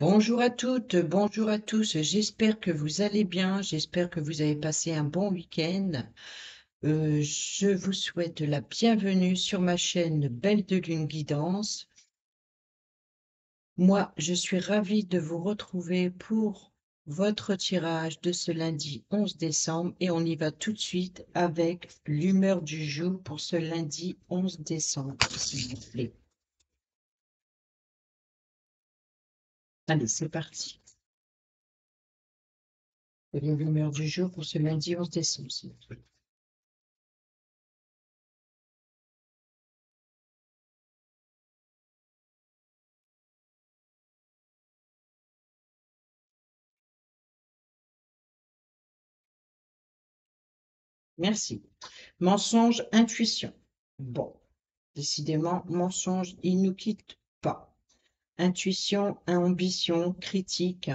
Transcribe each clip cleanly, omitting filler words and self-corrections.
Bonjour à toutes, bonjour à tous. J'espère que vous allez bien. J'espère que vous avez passé un bon week-end. Je vous souhaite la bienvenue sur ma chaîne Belle de Lune Guidance. Moi, je suis ravie de vous retrouver pour votre tirage de ce lundi 11 décembre et on y va tout de suite avec l'humeur du jour pour ce lundi 11 décembre, s'il vous plaît. Allez, c'est parti. L'humeur du jour pour ce lundi 11 décembre, s'il vous plaît. Merci. Mensonge, intuition. Bon, décidément, mensonge, il ne nous quitte pas. Intuition, ambition, critique.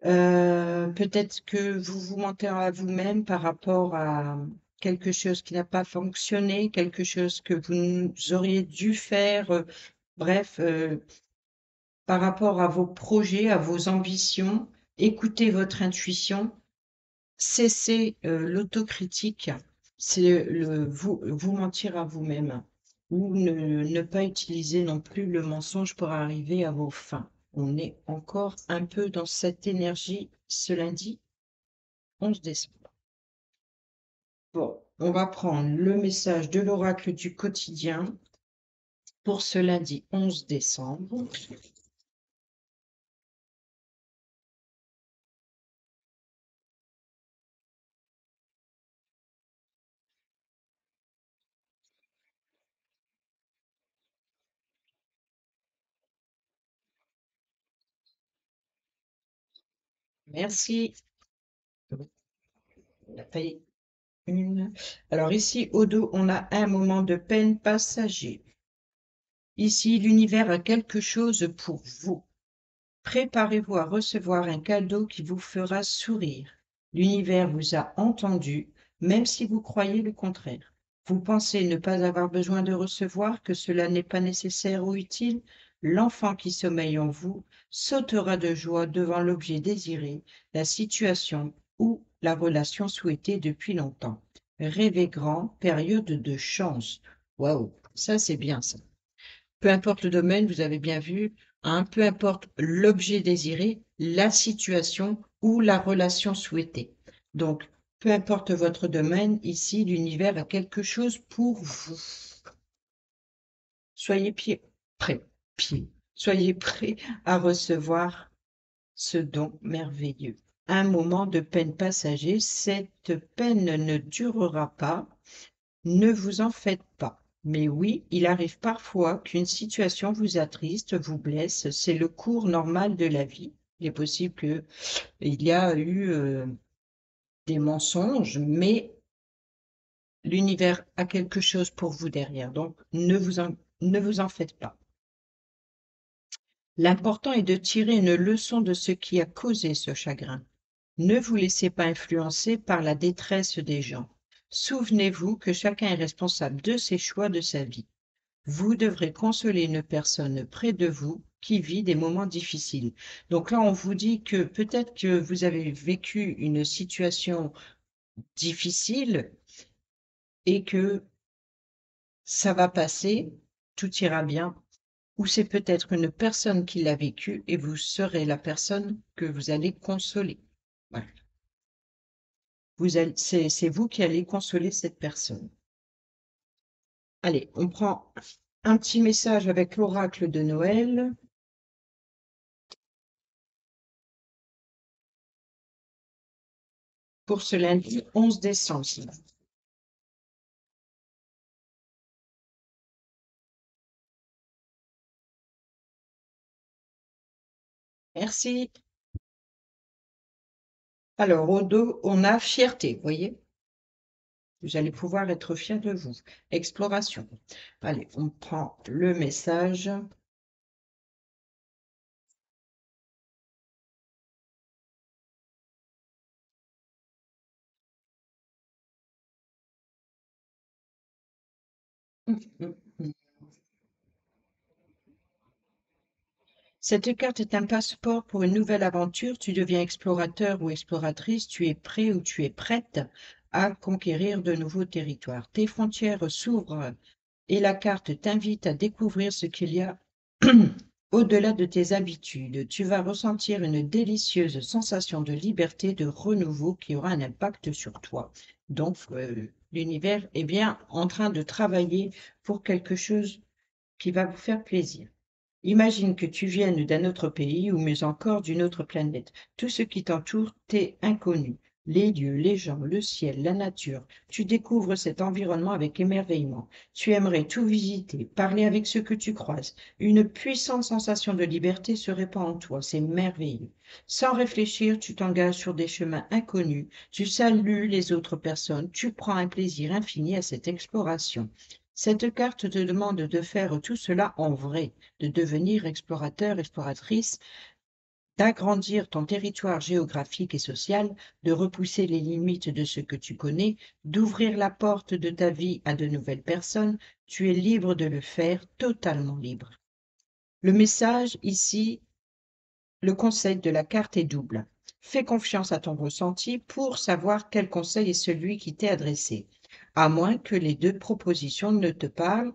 Peut-être que vous vous mentez à vous-même par rapport à quelque chose qui n'a pas fonctionné, quelque chose que vous auriez dû faire. Bref, par rapport à vos projets, à vos ambitions, écoutez votre intuition. Cessez l'autocritique, c'est vous mentir à vous-même ou ne pas utiliser non plus le mensonge pour arriver à vos fins. On est encore un peu dans cette énergie ce lundi 11 décembre. Bon, on va prendre le message de l'oracle du quotidien pour ce lundi 11 décembre. Merci. On a fait une. Alors ici, au dos, on a un moment de peine passager. Ici, l'univers a quelque chose pour vous. Préparez-vous à recevoir un cadeau qui vous fera sourire. L'univers vous a entendu, même si vous croyez le contraire. Vous pensez ne pas avoir besoin de recevoir, que cela n'est pas nécessaire ou utile. L'enfant qui sommeille en vous sautera de joie devant l'objet désiré, la situation ou la relation souhaitée depuis longtemps. Rêvez grand, période de chance. Waouh, ça c'est bien ça. Peu importe le domaine, vous avez bien vu, hein, peu importe l'objet désiré, la situation ou la relation souhaitée. Donc, peu importe votre domaine, ici, l'univers a quelque chose pour vous. Soyez prêts, soyez prêts à recevoir ce don merveilleux. Un moment de peine passager, cette peine ne durera pas, ne vous en faites pas. Mais oui, il arrive parfois qu'une situation vous attriste, vous blesse. C'est le cours normal de la vie. Il est possible qu'il y a eu des mensonges, mais l'univers a quelque chose pour vous derrière. Donc, ne vous en faites pas. L'important est de tirer une leçon de ce qui a causé ce chagrin. Ne vous laissez pas influencer par la détresse des gens. Souvenez-vous que chacun est responsable de ses choix de sa vie. Vous devrez consoler une personne près de vous qui vit des moments difficiles. Donc là, on vous dit que peut-être que vous avez vécu une situation difficile et que ça va passer, tout ira bien, ou c'est peut-être une personne qui l'a vécu et vous serez la personne que vous allez consoler. Voilà. C'est vous qui allez consoler cette personne. Allez, on prend un petit message avec l'oracle de Noël. Pour ce lundi 11 décembre. Merci. Alors, au dos, on a fierté, vous voyez? Vous allez pouvoir être fier de vous. Exploration. Allez, on prend le message. Cette carte est un passeport pour une nouvelle aventure. Tu deviens explorateur ou exploratrice. Tu es prêt ou tu es prête à conquérir de nouveaux territoires. Tes frontières s'ouvrent et la carte t'invite à découvrir ce qu'il y a au-delà de tes habitudes. Tu vas ressentir une délicieuse sensation de liberté, de renouveau qui aura un impact sur toi. Donc, l'univers est bien en train de travailler pour quelque chose qui va vous faire plaisir. Imagine que tu viennes d'un autre pays ou mieux encore d'une autre planète. Tout ce qui t'entoure t'est inconnu. Les lieux, les gens, le ciel, la nature. Tu découvres cet environnement avec émerveillement. Tu aimerais tout visiter, parler avec ceux que tu croises. Une puissante sensation de liberté se répand en toi. C'est merveilleux. Sans réfléchir, tu t'engages sur des chemins inconnus. Tu salues les autres personnes. Tu prends un plaisir infini à cette exploration. Cette carte te demande de faire tout cela en vrai, de devenir explorateur, exploratrice, d'agrandir ton territoire géographique et social, de repousser les limites de ce que tu connais, d'ouvrir la porte de ta vie à de nouvelles personnes. Tu es libre de le faire, totalement libre. Le message ici, le conseil de la carte est double. Fais confiance à ton ressenti pour savoir quel conseil est celui qui t'est adressé, à moins que les deux propositions ne te parlent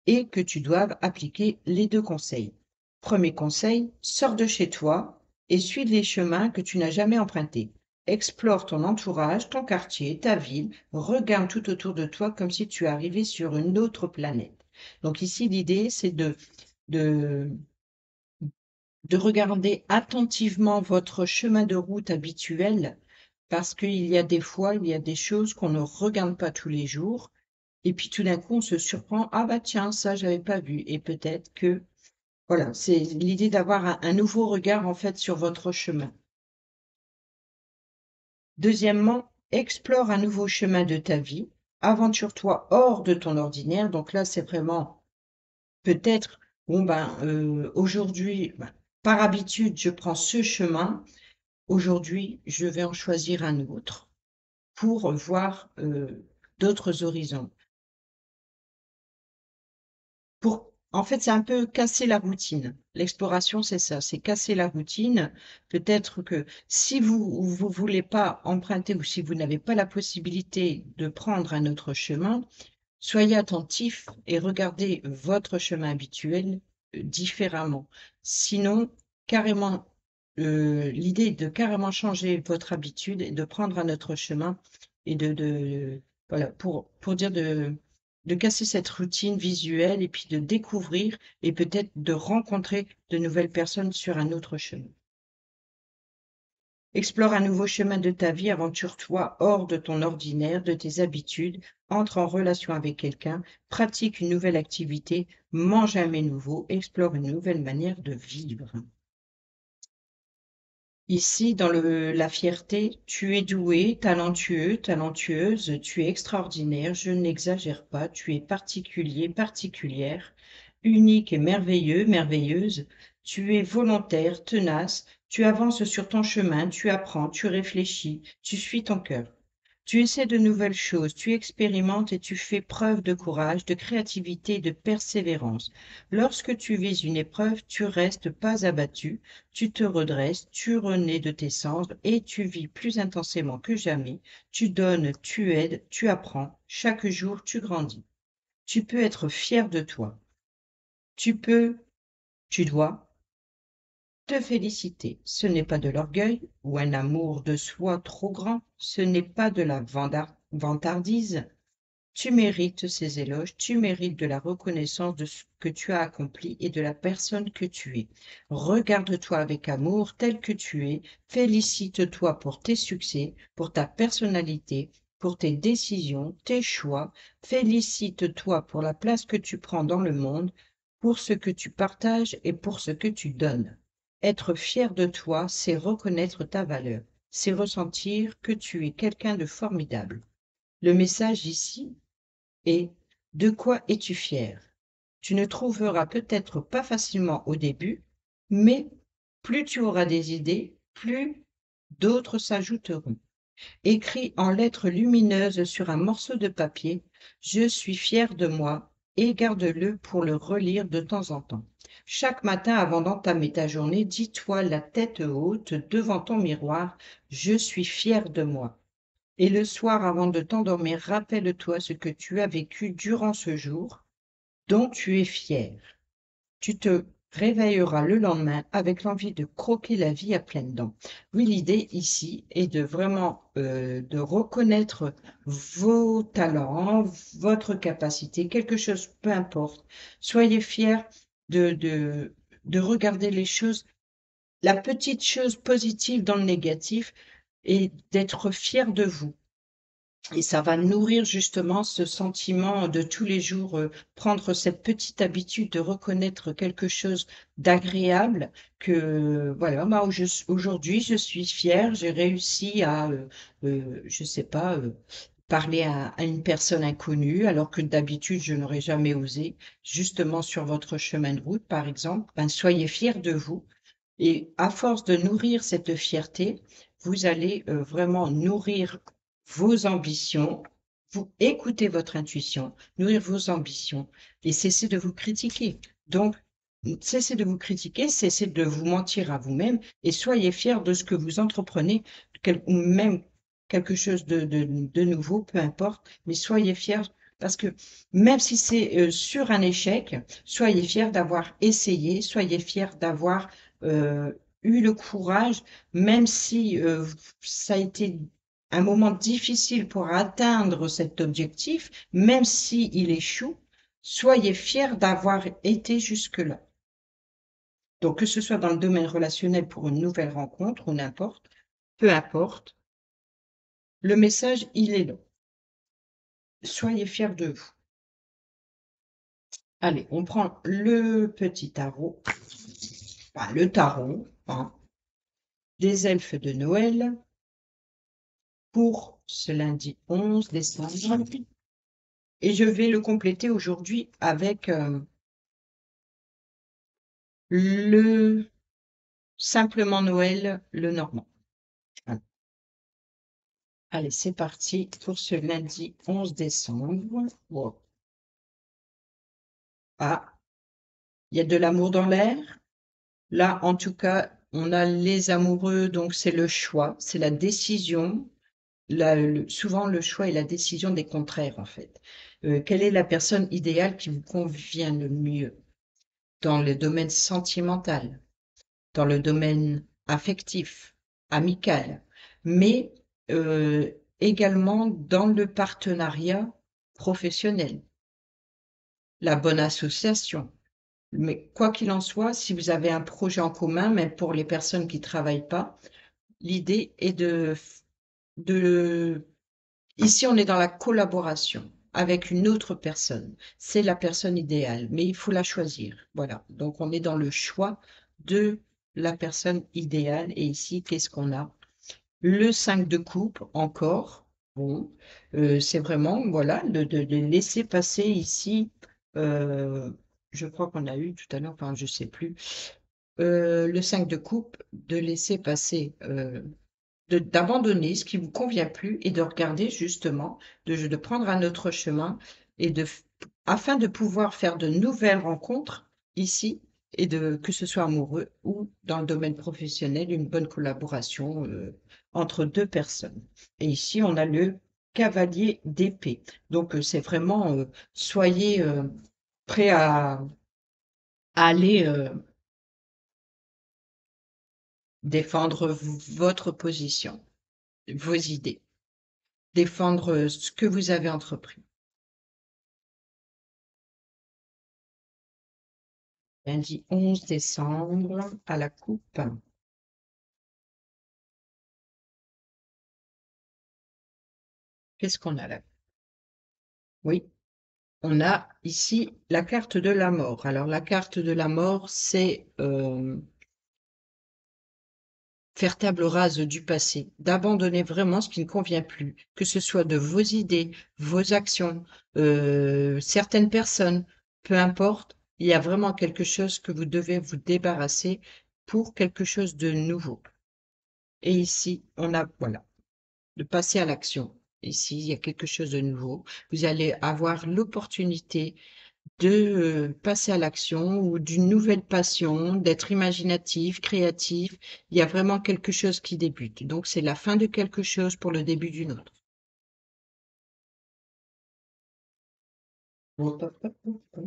et que tu doives appliquer les deux conseils. Premier conseil, sors de chez toi et suis les chemins que tu n'as jamais empruntés. Explore ton entourage, ton quartier, ta ville, regarde tout autour de toi comme si tu arrivais sur une autre planète. Donc ici, l'idée, c'est de, de regarder attentivement votre chemin de route habituel parce qu'il y a des fois, il y a des choses qu'on ne regarde pas tous les jours et puis tout d'un coup, on se surprend, ah bah tiens, ça, j'avais pas vu. Et peut-être que, voilà, c'est l'idée d'avoir un nouveau regard en fait sur votre chemin. Deuxièmement, explore un nouveau chemin de ta vie, aventure-toi hors de ton ordinaire. Donc là, c'est vraiment peut-être, bon ben, aujourd'hui, ben, par habitude, je prends ce chemin. Aujourd'hui, je vais en choisir un autre pour voir d'autres horizons. En fait, c'est un peu casser la routine. L'exploration, c'est ça, c'est casser la routine. Peut-être que si vous voulez pas emprunter ou si vous n'avez pas la possibilité de prendre un autre chemin, soyez attentif et regardez votre chemin habituel différemment. Sinon, carrément, l'idée est de carrément changer votre habitude et de prendre un autre chemin et voilà, pour dire de casser cette routine visuelle et puis de découvrir et peut-être de rencontrer de nouvelles personnes sur un autre chemin. Explore un nouveau chemin de ta vie, aventure-toi hors de ton ordinaire, de tes habitudes, entre en relation avec quelqu'un, pratique une nouvelle activité, mange un mets nouveau, explore une nouvelle manière de vivre. Ici, dans la fierté, tu es doué, talentueux, talentueuse, tu es extraordinaire, je n'exagère pas, tu es particulier, particulière, unique et merveilleux, merveilleuse, tu es volontaire, tenace, tu avances sur ton chemin, tu apprends, tu réfléchis, tu suis ton cœur. Tu essaies de nouvelles choses, tu expérimentes et tu fais preuve de courage, de créativité et de persévérance. Lorsque tu vis une épreuve, tu restes pas abattu, tu te redresses, tu renais de tes cendres et tu vis plus intensément que jamais. Tu donnes, tu aides, tu apprends. Chaque jour, tu grandis. Tu peux être fier de toi. Tu peux, tu dois te féliciter. Ce n'est pas de l'orgueil ou un amour de soi trop grand. Ce n'est pas de la vantardise. Tu mérites ces éloges, tu mérites de la reconnaissance de ce que tu as accompli et de la personne que tu es. Regarde-toi avec amour tel que tu es, félicite-toi pour tes succès, pour ta personnalité, pour tes décisions, tes choix, félicite-toi pour la place que tu prends dans le monde, pour ce que tu partages et pour ce que tu donnes. Être fier de toi, c'est reconnaître ta valeur, c'est ressentir que tu es quelqu'un de formidable. Le message ici est: de quoi es-tu fier? Tu ne trouveras peut-être pas facilement au début, mais plus tu auras des idées, plus d'autres s'ajouteront. Écris en lettres lumineuses sur un morceau de papier: je suis fier de moi et garde-le pour le relire de temps en temps. Chaque matin, avant d'entamer ta journée, dis-toi la tête haute devant ton miroir, je suis fière de moi. Et le soir, avant de t'endormir, rappelle-toi ce que tu as vécu durant ce jour dont tu es fier. Tu te réveilleras le lendemain avec l'envie de croquer la vie à pleines dents. Oui, l'idée ici est de vraiment de reconnaître vos talents, votre capacité, quelque chose, peu importe. Soyez fiers de, de, de regarder les choses, la petite chose positive dans le négatif et d'être fier de vous. Et ça va nourrir justement ce sentiment de tous les jours, prendre cette petite habitude de reconnaître quelque chose d'agréable que, voilà, moi, aujourd'hui, je suis fière, j'ai réussi à, je sais pas, parler à une personne inconnue, alors que d'habitude, je n'aurais jamais osé, justement sur votre chemin de route, par exemple, ben, soyez fiers de vous. Et à force de nourrir cette fierté, vous allez vraiment nourrir vos ambitions, vous écoutez votre intuition, nourrir vos ambitions et cessez de vous critiquer. Donc, cessez de vous critiquer, cessez de vous mentir à vous-même et soyez fiers de ce que vous entreprenez, ou même quelque chose de nouveau, peu importe, mais soyez fiers parce que même si c'est sur un échec, soyez fiers d'avoir essayé, soyez fiers d'avoir euh, eu le courage, même si ça a été un moment difficile pour atteindre cet objectif, même s'il échoue, soyez fiers d'avoir été jusque-là. Donc, que ce soit dans le domaine relationnel pour une nouvelle rencontre ou n'importe, peu importe, le message, il est là. Soyez fiers de vous. Allez, on prend le petit tarot, enfin, le tarot, hein, des elfes de Noël pour ce lundi 11 décembre. Et je vais le compléter aujourd'hui avec le simplement Noël, le normand. Voilà. Allez, c'est parti pour ce lundi 11 décembre. Wow. Ah, il y a de l'amour dans l'air. Là, en tout cas, on a les amoureux, donc c'est le choix, c'est la décision. Souvent, le choix et la décision des contraires, en fait. Quelle est la personne idéale qui vous convient le mieux dans le domaine sentimental, dans le domaine affectif, amical, mais également dans le partenariat professionnel, la bonne association. Mais quoi qu'il en soit, si vous avez un projet en commun, même pour les personnes qui ne travaillent pas, l'idée est de... Ici, on est dans la collaboration avec une autre personne. C'est la personne idéale, mais il faut la choisir. Voilà. Donc, on est dans le choix de la personne idéale. Et ici, qu'est-ce qu'on a? Le 5 de coupe, encore. Bon, c'est vraiment, voilà, de laisser passer ici. euh, je crois qu'on a eu tout à l'heure, enfin, je sais plus. Le 5 de coupe, de laisser passer. D'abandonner ce qui vous convient plus et de regarder justement, de prendre un autre chemin et afin de pouvoir faire de nouvelles rencontres ici et que ce soit amoureux ou dans le domaine professionnel, une bonne collaboration entre deux personnes. Et ici, on a le cavalier d'épée. Donc, c'est vraiment, soyez prêts à aller défendre votre position, vos idées. Défendre ce que vous avez entrepris. Lundi 11 décembre à la coupe. Qu'est-ce qu'on a là? Oui, on a ici la carte de la mort. Alors la carte de la mort, c'est faire table rase du passé, d'abandonner vraiment ce qui ne convient plus, que ce soit de vos idées, vos actions, certaines personnes, peu importe, il y a vraiment quelque chose que vous devez vous débarrasser pour quelque chose de nouveau. Et ici, on a, voilà, de passer à l'action. Ici, il y a quelque chose de nouveau. Vous allez avoir l'opportunité de passer à l'action ou d'une nouvelle passion, d'être imaginatif, créatif. Il y a vraiment quelque chose qui débute. Donc, c'est la fin de quelque chose pour le début d'une autre. Hop, hop, hop, hop, hop.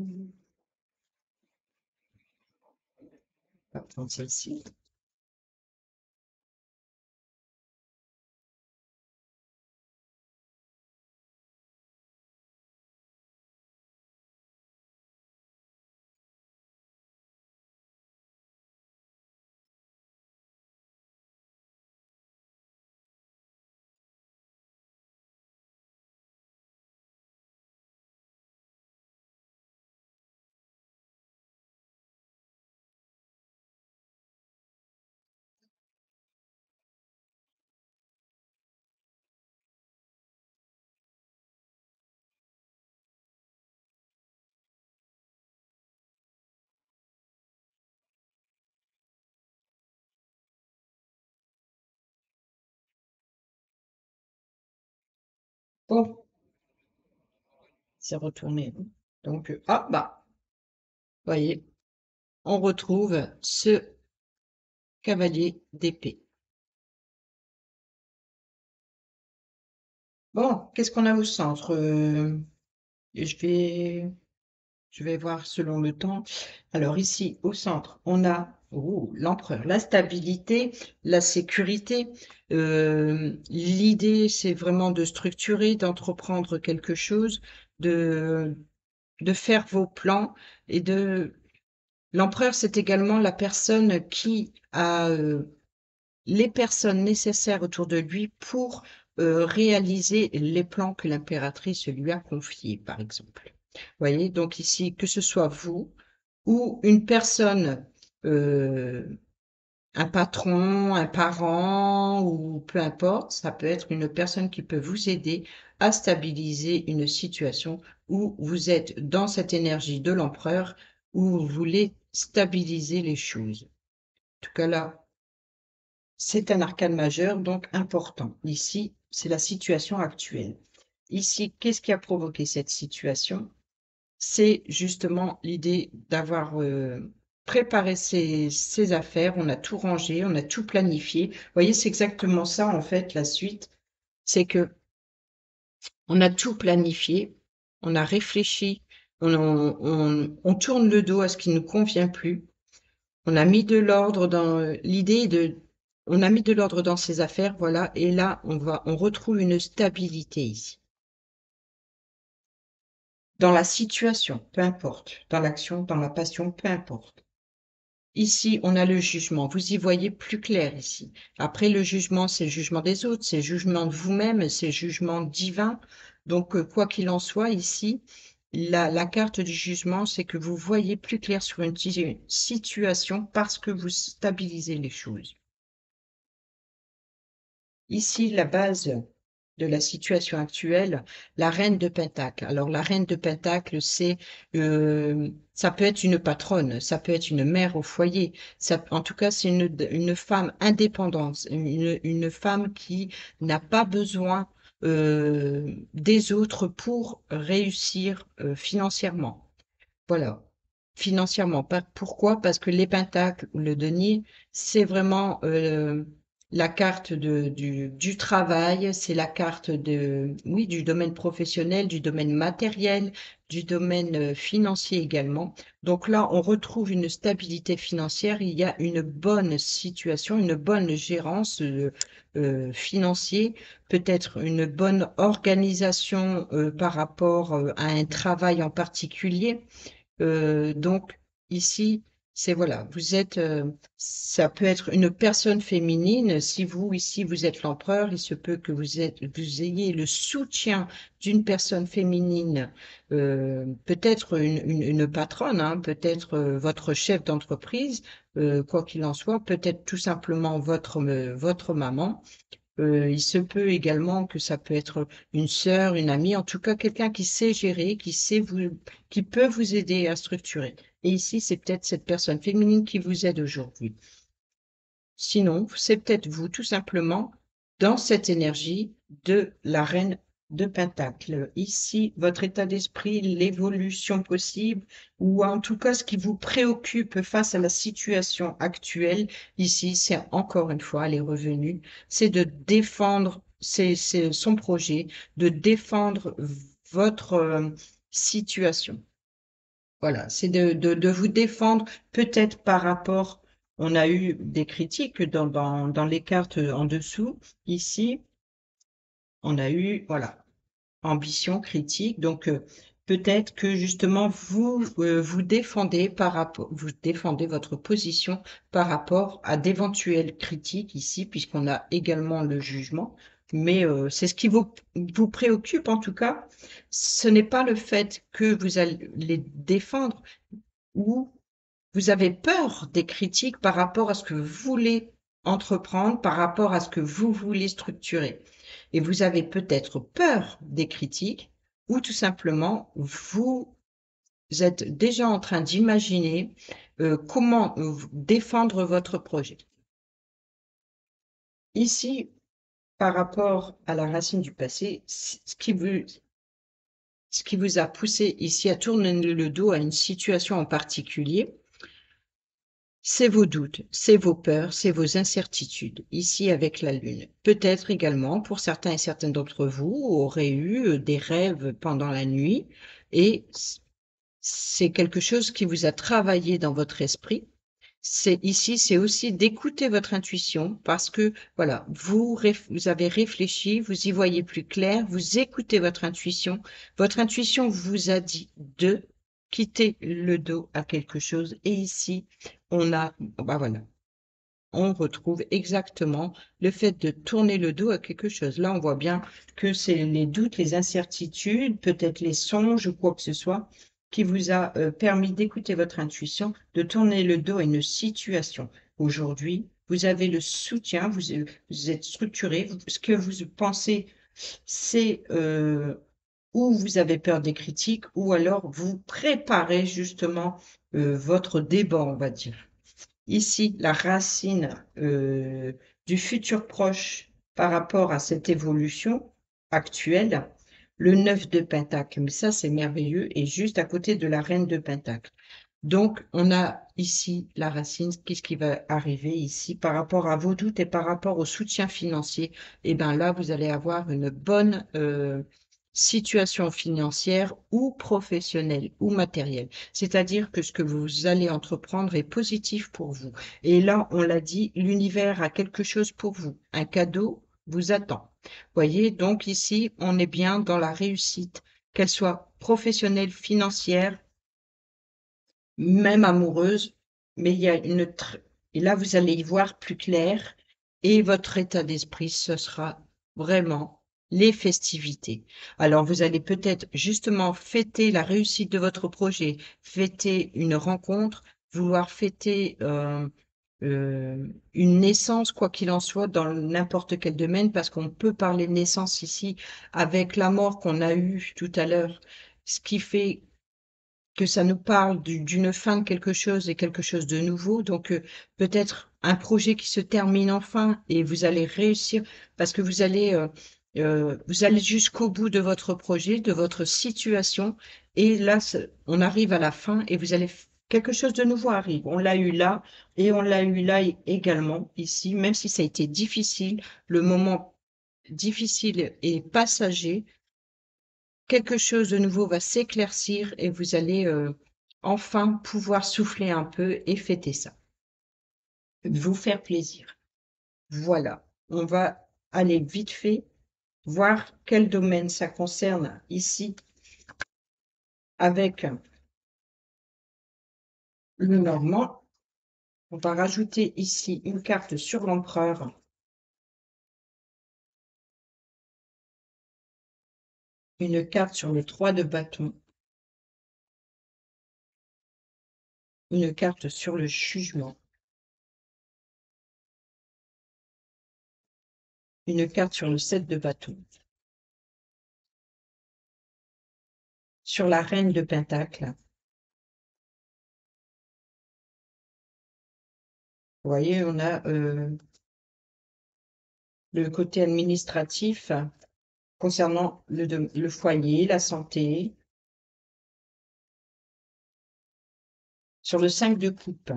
On va prendre celle-ci. Bon, c'est retourné. Donc, ah, bah, voyez, on retrouve ce cavalier d'épée. Bon, qu'est-ce qu'on a au centre? Je vais Je vais voir selon le temps. Alors ici, au centre, on a l'empereur, la stabilité, la sécurité. L'idée, c'est vraiment de structurer, d'entreprendre quelque chose, de, de faire vos plans et de... L'empereur, c'est également la personne qui a les personnes nécessaires autour de lui pour réaliser les plans que l'impératrice lui a confiés, par exemple. Vous voyez, donc ici, que ce soit vous ou une personne, euh, un patron, un parent ou peu importe, ça peut être une personne qui peut vous aider à stabiliser une situation où vous êtes dans cette énergie de l'empereur, où vous voulez stabiliser les choses. En tout cas là, c'est un arcane majeur, donc important. Ici, c'est la situation actuelle. Ici, qu'est-ce qui a provoqué cette situation? C'est justement l'idée d'avoir préparé ses affaires, on a tout rangé, on a tout planifié. Vous voyez, c'est exactement ça, en fait, la suite. C'est que on a tout planifié, on a réfléchi, on tourne le dos à ce qui ne nous convient plus. On a mis de l'ordre dans l'idée de, on a mis de l'ordre dans ses affaires, voilà, et là, on retrouve une stabilité ici. Dans la situation, peu importe, dans l'action, dans la passion, peu importe. Ici, on a le jugement. Vous y voyez plus clair ici. Après, le jugement, c'est le jugement des autres, c'est le jugement de vous-même, c'est le jugement divin. Donc, quoi qu'il en soit, ici, la carte du jugement, c'est que vous voyez plus clair sur une situation parce que vous stabilisez les choses. Ici, la base de la situation actuelle, la reine de Pentacle. Alors, la reine de Pentacle, ça peut être une patronne, ça peut être une mère au foyer. En tout cas, c'est une femme indépendante, une femme qui n'a pas besoin des autres pour réussir financièrement. Voilà. Financièrement. Pourquoi? Parce que les pentacles ou le denier, c'est vraiment la carte du travail, c'est la carte oui, du domaine professionnel, du domaine matériel, du domaine financier également. Donc là, on retrouve une stabilité financière, il y a une bonne situation, une bonne gérance financière, peut-être une bonne organisation par rapport à un travail en particulier. Donc ici, c'est voilà, vous êtes, ça peut être une personne féminine. Si vous ici vous êtes l'empereur, il se peut que vous ayez le soutien d'une personne féminine, peut-être une patronne, hein, peut-être votre chef d'entreprise, quoi qu'il en soit, peut-être tout simplement votre maman. Il se peut également que ça peut être une sœur, une amie, en tout cas quelqu'un qui sait gérer, qui peut vous aider à structurer. Et ici, c'est peut-être cette personne féminine qui vous aide aujourd'hui. Sinon, c'est peut-être vous, tout simplement, dans cette énergie de la reine de Pentacle. Ici, votre état d'esprit, l'évolution possible, ou en tout cas ce qui vous préoccupe face à la situation actuelle, ici, c'est encore une fois, elle est revenue, c'est de défendre c'est son projet, de défendre votre situation. Voilà, c'est de vous défendre peut-être par rapport, on a eu des critiques dans les cartes en dessous, ici, on a eu, voilà, ambition, critique. Donc, peut-être que justement, vous défendez vous défendez votre position par rapport à d'éventuelles critiques ici, puisqu'on a également le jugement. Mais c'est ce qui vous préoccupe en tout cas. Ce n'est pas le fait que vous allez les défendre ou vous avez peur des critiques par rapport à ce que vous voulez entreprendre, par rapport à ce que vous voulez structurer. Et vous avez peut-être peur des critiques ou tout simplement vous êtes déjà en train d'imaginer comment défendre votre projet. Ici, par rapport à la racine du passé, ce qui vous a poussé ici à tourner le dos à une situation en particulier, c'est vos doutes, c'est vos peurs, c'est vos incertitudes, ici avec la Lune. Peut-être également, pour certains et certaines d'entre vous, auraient eu des rêves pendant la nuit et c'est quelque chose qui vous a travaillé dans votre esprit. Ici, c'est aussi d'écouter votre intuition parce que, voilà, vous avez réfléchi, vous y voyez plus clair, vous écoutez votre intuition. Votre intuition vous a dit de quitter le dos à quelque chose. Et ici, bah voilà, on retrouve exactement le fait de tourner le dos à quelque chose. Là, on voit bien que c'est les doutes, les incertitudes, peut-être les songes ou quoi que ce soit, qui vous a permis d'écouter votre intuition, de tourner le dos à une situation. Aujourd'hui, vous avez le soutien, vous êtes structuré, ce que vous pensez, c'est ou vous avez peur des critiques, ou alors vous préparez justement votre débat, on va dire. Ici, la racine du futur proche par rapport à cette évolution actuelle, le 9 de Pentacle, mais ça c'est merveilleux, et juste à côté de la reine de Pentacle. Donc, on a ici la racine, qu'est-ce qui va arriver ici par rapport à vos doutes et par rapport au soutien financier? Eh bien là, vous allez avoir une bonne situation financière ou professionnelle ou matérielle. C'est-à-dire que ce que vous allez entreprendre est positif pour vous. Et là, on l'a dit, l'univers a quelque chose pour vous. Un cadeau vous attend. Voyez, donc ici, on est bien dans la réussite, qu'elle soit professionnelle, financière, même amoureuse, mais il y a et là, vous allez y voir plus clair et votre état d'esprit, ce sera vraiment les festivités. Alors, vous allez peut-être justement fêter la réussite de votre projet, fêter une rencontre, vouloir fêter une naissance, quoi qu'il en soit, dans n'importe quel domaine, parce qu'on peut parler de naissance ici avec la mort qu'on a eue tout à l'heure, ce qui fait que ça nous parle d'une fin de quelque chose et quelque chose de nouveau. Donc, peut-être un projet qui se termine enfin et vous allez réussir parce que vous allez jusqu'au bout de votre projet, de votre situation. Et là, on arrive à la fin et quelque chose de nouveau arrive. On l'a eu là et on l'a eu là également ici, même si ça a été difficile, le moment difficile et passager, quelque chose de nouveau va s'éclaircir et vous allez enfin pouvoir souffler un peu et fêter ça. Vous faire plaisir. Voilà. On va aller vite fait voir quel domaine ça concerne ici avec le Normand. On va rajouter ici une carte sur l'empereur, une carte sur le 3 de bâton, une carte sur le jugement, une carte sur le 7 de bâton, sur la reine de pentacle. Vous voyez, on a le côté administratif concernant le foyer, la santé. Sur le 5 de coupe,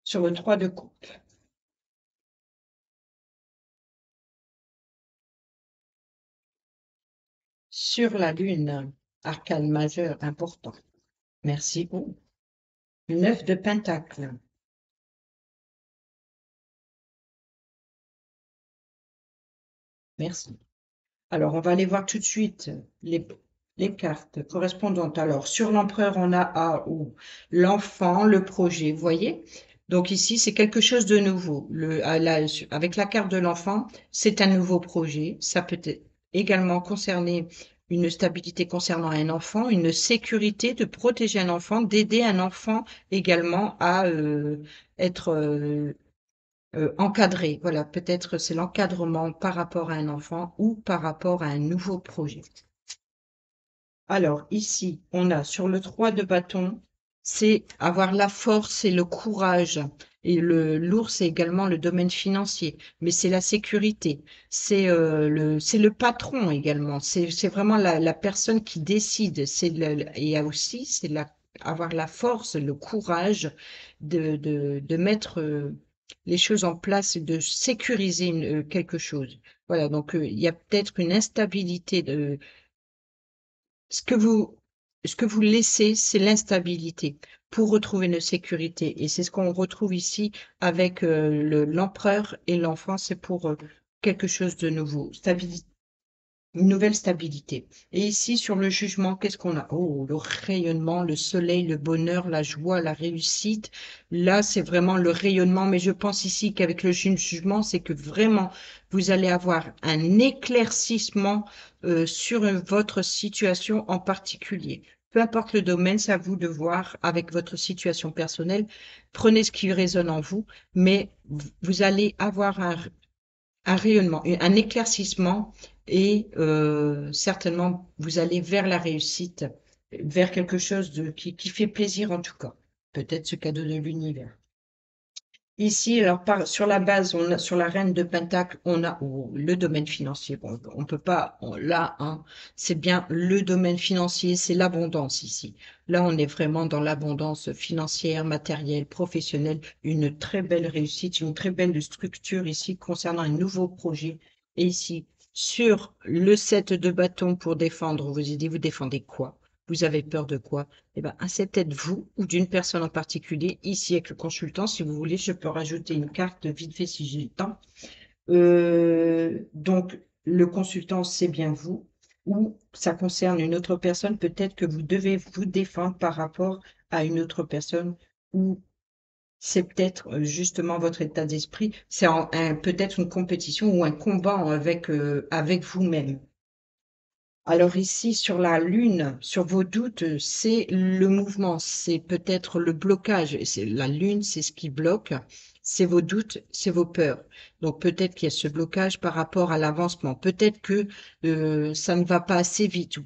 sur le 3 de coupe, sur la lune, arcane majeur important. Merci. Oh. 9 de pentacle. Merci. Alors, on va aller voir tout de suite les cartes correspondantes. Alors, sur l'empereur, on a ou l'enfant, le projet, vous voyez? Donc ici, c'est quelque chose de nouveau. Avec la carte de l'enfant, c'est un nouveau projet. Ça peut également concerner une stabilité concernant un enfant, une sécurité de protéger un enfant, d'aider un enfant également à être encadré. Voilà, peut-être c'est l'encadrement par rapport à un enfant ou par rapport à un nouveau projet. Alors ici, on a sur le 3 de bâton, c'est avoir la force et le courage. Et l'ours, c'est également le domaine financier, mais c'est la sécurité, c'est le patron également, c'est vraiment la personne qui décide. Et aussi, avoir la force, le courage de mettre les choses en place, et de sécuriser quelque chose. Voilà, donc il y a peut-être une instabilité ce que vous, ce que vous laissez, c'est l'instabilité pour retrouver une sécurité. Et c'est ce qu'on retrouve ici avec l'empereur et l'enfant, c'est pour quelque chose de nouveau, stabilité, une nouvelle stabilité. Et ici, sur le jugement, qu'est-ce qu'on a? Oh, le rayonnement, le soleil, le bonheur, la joie, la réussite. Là, c'est vraiment le rayonnement. Mais je pense ici qu'avec le jugement, c'est que vraiment, vous allez avoir un éclaircissement sur votre situation en particulier. Peu importe le domaine, c'est à vous de voir avec votre situation personnelle. Prenez ce qui résonne en vous, mais vous allez avoir un rayonnement, un éclaircissement et certainement vous allez vers la réussite, vers quelque chose qui fait plaisir en tout cas. Peut-être ce cadeau de l'univers. Ici, alors sur la base, sur la reine de Pentacle, on a le domaine financier. Bon, on peut pas, là, hein, c'est bien le domaine financier, c'est l'abondance ici. Là, on est vraiment dans l'abondance financière, matérielle, professionnelle, une très belle réussite, une très belle structure ici concernant un nouveau projet. Et ici, sur le 7 de bâton pour défendre, vous dit, vous défendez quoi? Vous avez peur de quoi? Eh ben, c'est peut-être vous ou d'une personne en particulier. Ici, avec le consultant, si vous voulez, je peux rajouter une carte vite fait si j'ai le temps. Donc, le consultant, c'est bien vous, ou ça concerne une autre personne. Peut-être que vous devez vous défendre par rapport à une autre personne, ou c'est peut-être justement votre état d'esprit. C'est peut-être une compétition ou un combat avec vous-même. Alors ici, sur la Lune, sur vos doutes, c'est le mouvement, c'est peut-être le blocage. Et la Lune, c'est ce qui bloque, c'est vos doutes, c'est vos peurs. Donc peut-être qu'il y a ce blocage par rapport à l'avancement. Peut-être que ça ne va pas assez vite.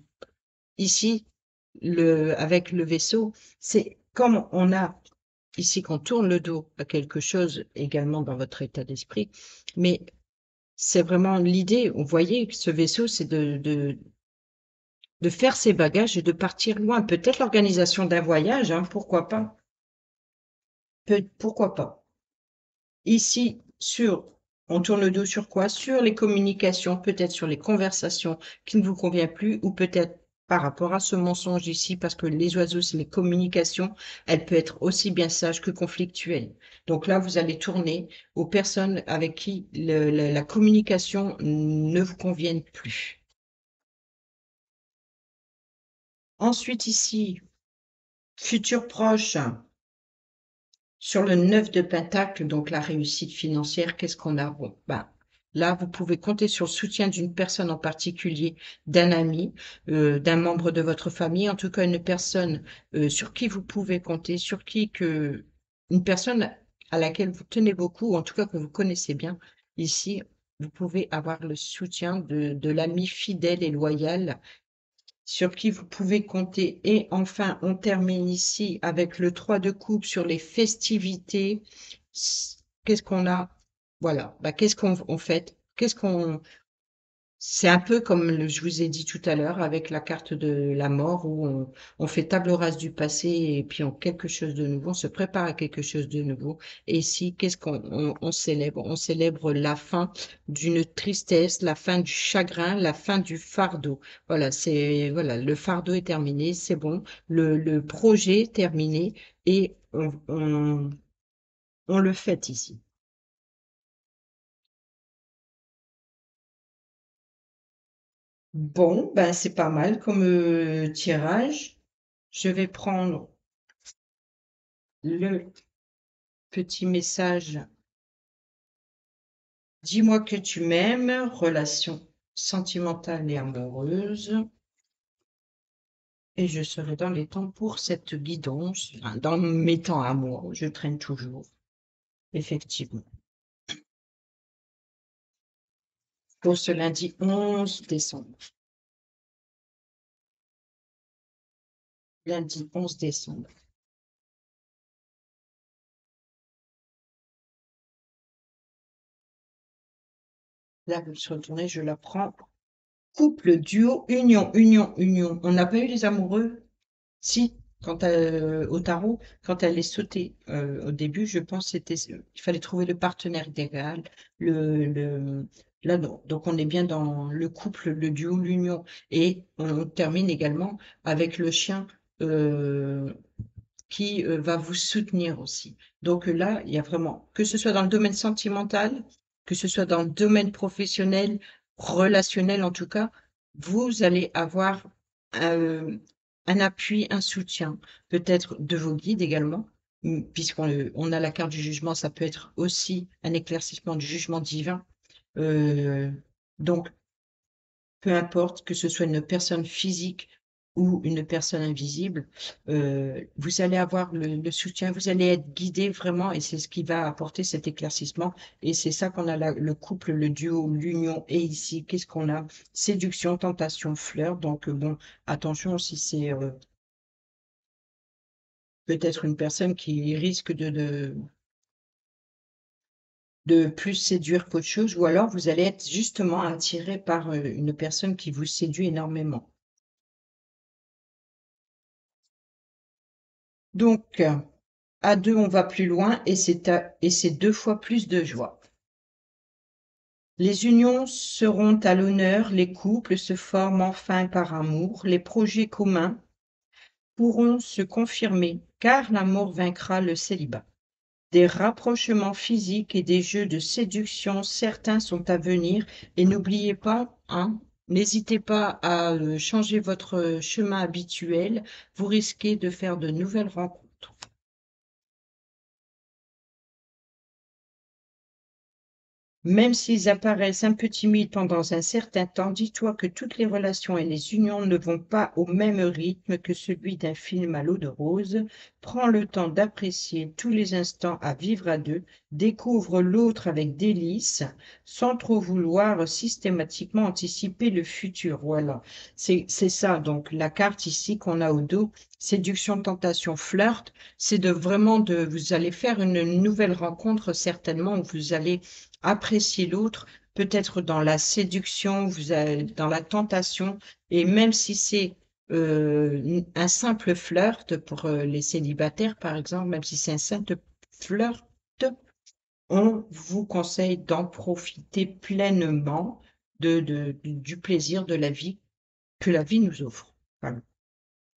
Ici, avec le vaisseau, c'est comme on a ici qu'on tourne le dos à quelque chose également dans votre état d'esprit, mais c'est vraiment l'idée. Vous voyez que ce vaisseau, c'est de faire ses bagages et de partir loin. Peut-être l'organisation d'un voyage, hein, pourquoi pas? Pourquoi pas? Ici, on tourne le dos sur quoi? Sur les communications, peut-être sur les conversations qui ne vous conviennent plus, ou peut-être par rapport à ce mensonge ici, parce que les oiseaux, c'est les communications, elles peuvent être aussi bien sages que conflictuelles. Donc là, vous allez tourner aux personnes avec qui la communication ne vous convienne plus. Ensuite, ici, futur proche. Sur le 9 de Pentacle, donc la réussite financière, qu'est-ce qu'on a? Bon, ben, là, vous pouvez compter sur le soutien d'une personne en particulier, d'un ami, d'un membre de votre famille, en tout cas une personne sur qui vous pouvez compter, une personne à laquelle vous tenez beaucoup, ou en tout cas que vous connaissez bien. Ici, vous pouvez avoir le soutien de l'ami fidèle et loyal sur qui vous pouvez compter. Et enfin, on termine ici avec le 3 de coupe sur les festivités. Qu'est-ce qu'on a? Voilà, bah, qu'est-ce qu'on fait? qu'est-ce qu'on C'est un peu comme je vous ai dit tout à l'heure avec la carte de la mort où on fait table rase du passé et puis on quelque chose de nouveau, on se prépare à quelque chose de nouveau. Et ici, qu'est-ce qu'on célèbre? On célèbre la fin d'une tristesse, la fin du chagrin, la fin du fardeau. Voilà, le fardeau est terminé, c'est bon, le projet est terminé et on le fête ici. Bon, ben c'est pas mal comme tirage. Je vais prendre le petit message. Dis-moi que tu m'aimes, relation sentimentale et amoureuse. Et je serai dans les temps pour cette guidance. Enfin, dans mes temps à moi, je traîne toujours, effectivement. Pour ce lundi 11 décembre. Lundi 11 décembre. Là, vous se retournez, je la prends. Couple, duo, union, union, union. On n'a pas eu les amoureux? Si, au tarot, quand elle est sautée au début, je pense que il fallait trouver le partenaire idéal. Là, non. Donc, on est bien dans le couple, le duo, l'union. Et on termine également avec le chien euh, qui va vous soutenir aussi. Donc là, il y a vraiment, que ce soit dans le domaine sentimental, que ce soit dans le domaine professionnel, relationnel en tout cas, vous allez avoir un appui, un soutien, peut-être de vos guides également, puisqu'on on a la carte du jugement, ça peut être aussi un éclaircissement du jugement divin. Euh, donc, peu importe que ce soit une personne physique ou une personne invisible, vous allez avoir le soutien, vous allez être guidé vraiment et c'est ce qui va apporter cet éclaircissement. Et c'est ça qu'on a là, le couple, le duo, l'union. Et ici, qu'est-ce qu'on a? Séduction, tentation, fleur. Donc, bon, attention si c'est peut-être une personne qui risque de plus séduire qu'autre chose, ou alors vous allez être justement attiré par une personne qui vous séduit énormément. Donc, à deux, on va plus loin et c'est deux fois plus de joie. Les unions seront à l'honneur, les couples se forment enfin par amour, les projets communs pourront se confirmer, car l'amour vaincra le célibat. Des rapprochements physiques et des jeux de séduction, certains sont à venir, et n'oubliez pas, hein, n'hésitez pas à changer votre chemin habituel, vous risquez de faire de nouvelles rencontres. Même s'ils apparaissent un peu timides pendant un certain temps, dis-toi que toutes les relations et les unions ne vont pas au même rythme que celui d'un film à l'eau de rose. Prends le temps d'apprécier tous les instants à vivre à deux, découvre l'autre avec délice, sans trop vouloir systématiquement anticiper le futur. Voilà, c'est ça. Donc la carte ici qu'on a au dos, séduction, tentation, flirt, c'est de vraiment vous allez faire une nouvelle rencontre certainement où vous allez apprécier l'autre, peut-être dans la séduction, dans la tentation, et même si c'est un simple flirt pour les célibataires, par exemple, même si c'est un simple flirt, on vous conseille d'en profiter pleinement du plaisir de la vie que la vie nous offre. Voilà.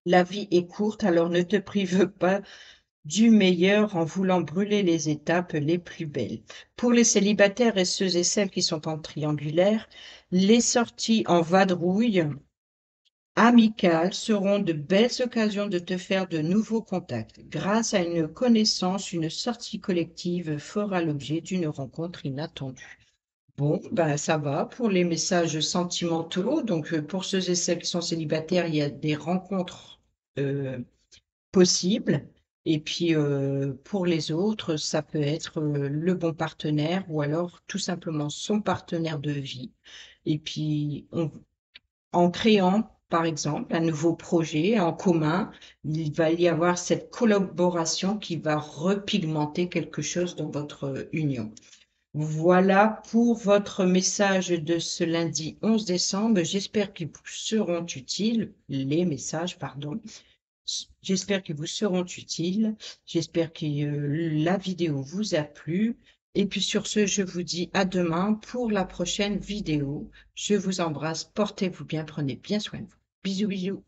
La vie est courte, alors ne te prive pas du meilleur en voulant brûler les étapes les plus belles. Pour les célibataires et ceux et celles qui sont en triangulaire, les sorties en vadrouille amicales seront de belles occasions de te faire de nouveaux contacts. Grâce à une connaissance, une sortie collective fera l'objet d'une rencontre inattendue. Bon, ben ça va pour les messages sentimentaux. Donc pour ceux et celles qui sont célibataires, il y a des rencontres euh, possible. Et puis pour les autres, ça peut être le bon partenaire ou alors tout simplement son partenaire de vie. Et puis en créant, par exemple, un nouveau projet en commun, il va y avoir cette collaboration qui va repigmenter quelque chose dans votre union. Voilà pour votre message de ce lundi 11 décembre. J'espère qu'ils vous seront utiles, les messages, pardon. J'espère qu'ils vous seront utiles. J'espère que la vidéo vous a plu. Et puis sur ce, je vous dis à demain pour la prochaine vidéo. Je vous embrasse, portez-vous bien, prenez bien soin de vous. Bisous, bisous.